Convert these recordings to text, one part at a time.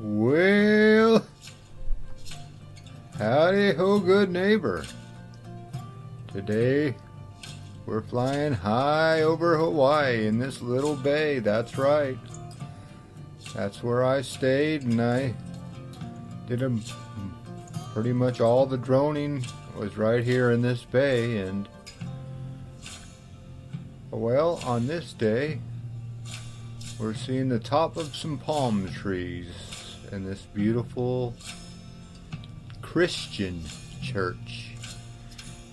Well, howdy ho, good neighbor. Today we're flying high over Hawaii in this little bay. That's right. That's where I stayed, and I did pretty much all the droning was right here in this bay. And well, on this day we're seeing the top of some palm trees in this beautiful Christian church.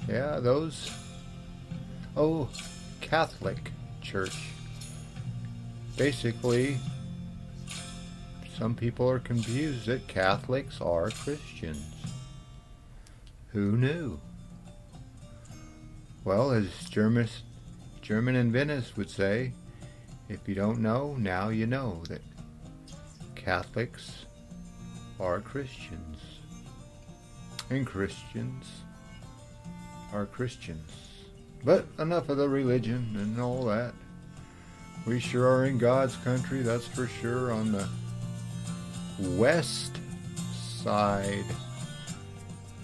Yeah, those, Catholic church. Basically, some people are confused that Catholics are Christians. Who knew? Well, as German in Venice would say, if you don't know, now you know that Catholics are Christians. And Christians are Christians. But enough of the religion and all that. We sure are in God's country, that's for sure, on the west side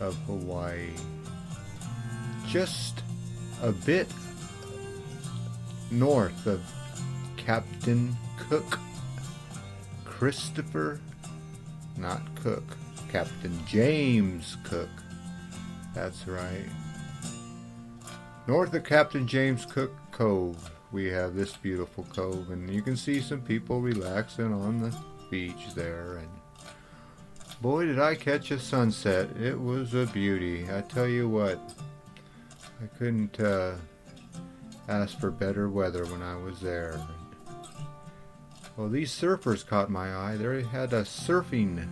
of Hawaii. Just a bit north of Captain Cook. Captain James Cook. That's right. North of Captain James Cook Cove, we have this beautiful cove, and you can see some people relaxing on the beach there. And boy, did I catch a sunset. It was a beauty. I tell you what, I couldn't ask for better weather when I was there. Well, these surfers caught my eye. They had a surfing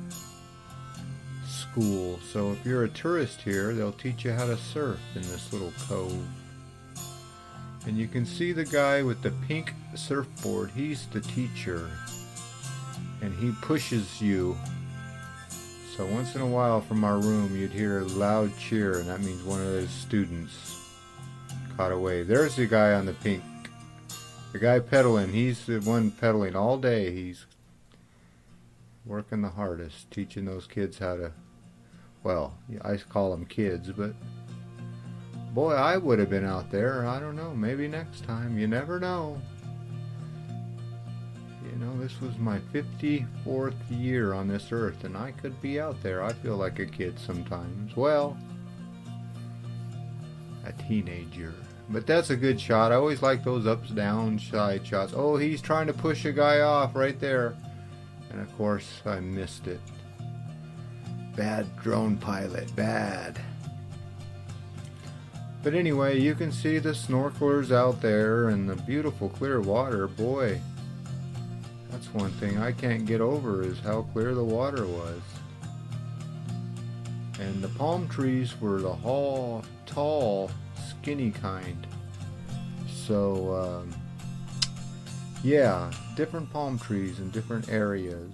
school. So if you're a tourist here, they'll teach you how to surf in this little cove. And you can see the guy with the pink surfboard. He's the teacher. And he pushes you. So once in a while from our room, you'd hear a loud cheer, and that means one of those students caught a wave. There's the guy on the pink. The guy pedaling, he's the one pedaling all day. He's working the hardest, teaching those kids how to, well, I call them kids, but boy, I would have been out there. I don't know, maybe next time. You never know. You know, this was my 54th year on this earth, and I could be out there. I feel like a kid sometimes. Well, a teenager. But that's a good shot. I always like those ups, down, side shots. Oh, he's trying to push a guy off right there. And of course, I missed it. Bad drone pilot, bad. But anyway, you can see the snorkelers out there and the beautiful clear water. Boy, that's one thing I can't get over is how clear the water was. And the palm trees were the tall, skinny kind. So yeah, different palm trees in different areas.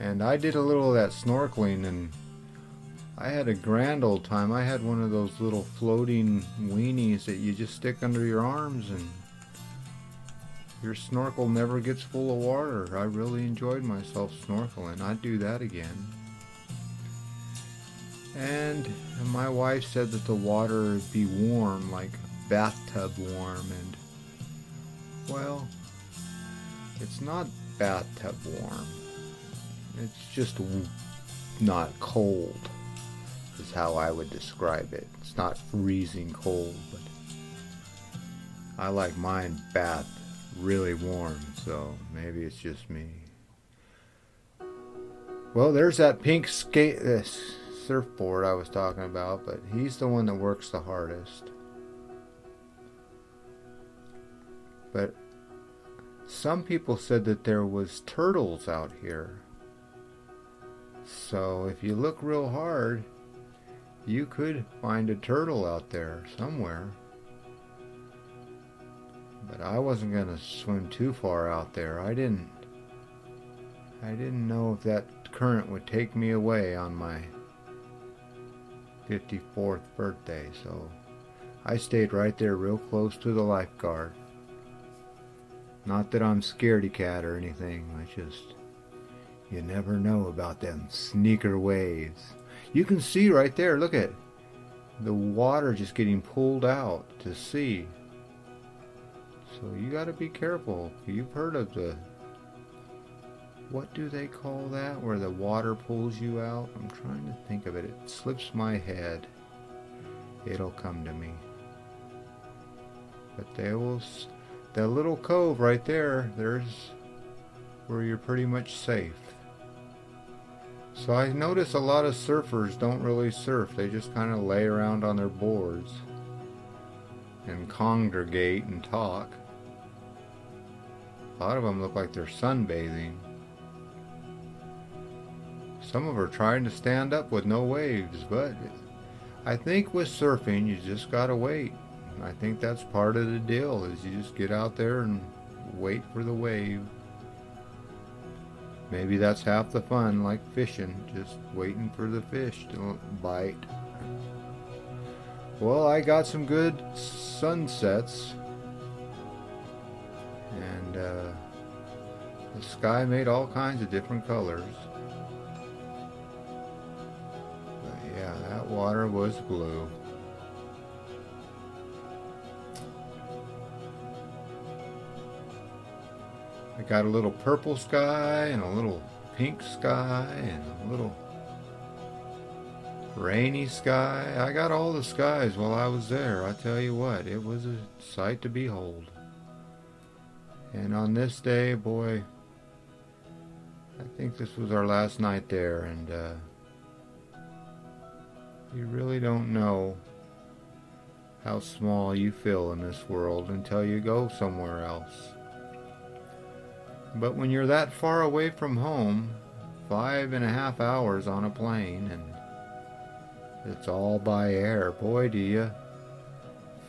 And I did a little of that snorkeling, and I had a grand old time. I had one of those little floating weenies that you just stick under your arms, and your snorkel never gets full of water. I really enjoyed myself snorkeling. I'd do that again. And my wife said that the water would be warm, like bathtub warm, and well, it's not bathtub warm. It's just not cold, is how I would describe it. It's not freezing cold, but I like mine bath really warm, so maybe it's just me. Well, there's that pink surfboard I was talking about, but he's the one that works the hardest. But some people said that there was turtles out here. So if you look real hard, you could find a turtle out there somewhere. But I wasn't going to swim too far out there. I didn't know if that current would take me away on my 54th birthday, so I stayed right there real close to the lifeguard. Not that I'm scaredy cat or anything, I just You never know about them sneaker waves. You can see right there, look at the water just getting pulled out to sea. So you got to be careful. You've heard of the, what do they call that, where the water pulls you out? I'm trying to think of it. It slips my head. It'll come to me. But that little cove right there, there's where you're pretty much safe. So I notice a lot of surfers don't really surf. They just kind of lay around on their boards and congregate and talk. A lot of them look like they're sunbathing. Some of them are trying to stand up with no waves, but I think with surfing you just gotta wait. I think that's part of the deal, is you just get out there and wait for the wave. Maybe that's half the fun, like fishing, just waiting for the fish to bite. Well, I got some good sunsets, and the sky made all kinds of different colors. But yeah, that water was blue. I got a little purple sky and a little pink sky and a little rainy sky. I got all the skies while I was there. I tell you what, it was a sight to behold. And on this day, boy, I think this was our last night there, and you really don't know how small you feel in this world until you go somewhere else. But when you're that far away from home, 5.5 hours on a plane, and it's all by air, boy, do you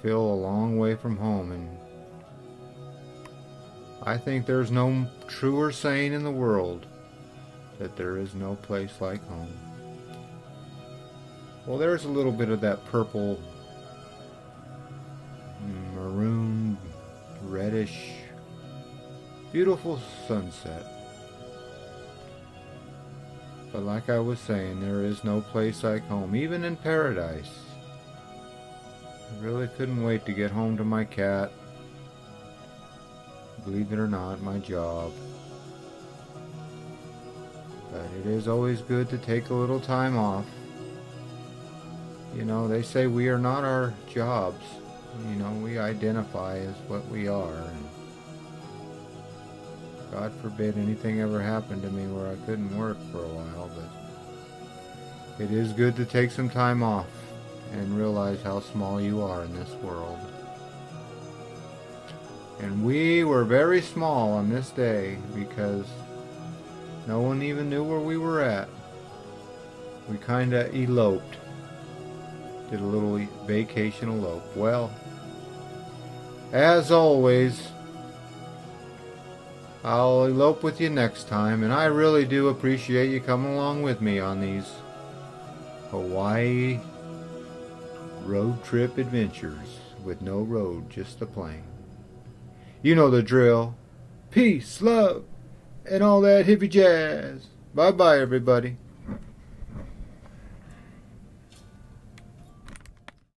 feel a long way from home. And I think there's no truer saying in the world that there is no place like home. Well, there's a little bit of that purple, maroon, reddish, beautiful sunset. But like I was saying, there is no place like home, even in paradise. I really couldn't wait to get home to my cat. Believe it or not, my job. But it is always good to take a little time off. You know, they say we are not our jobs. You know, we identify as what we are. And God forbid anything ever happened to me where I couldn't work for a while, but it is good to take some time off and realize how small you are in this world. And we were very small on this day because no one even knew where we were at. We kinda eloped. Did a little vacation elope. Well, as always, I'll elope with you next time, and I really do appreciate you coming along with me on these Hawaii road trip adventures with no road, just a plane. You know the drill. Peace, love, and all that hippie jazz. Bye-bye, everybody.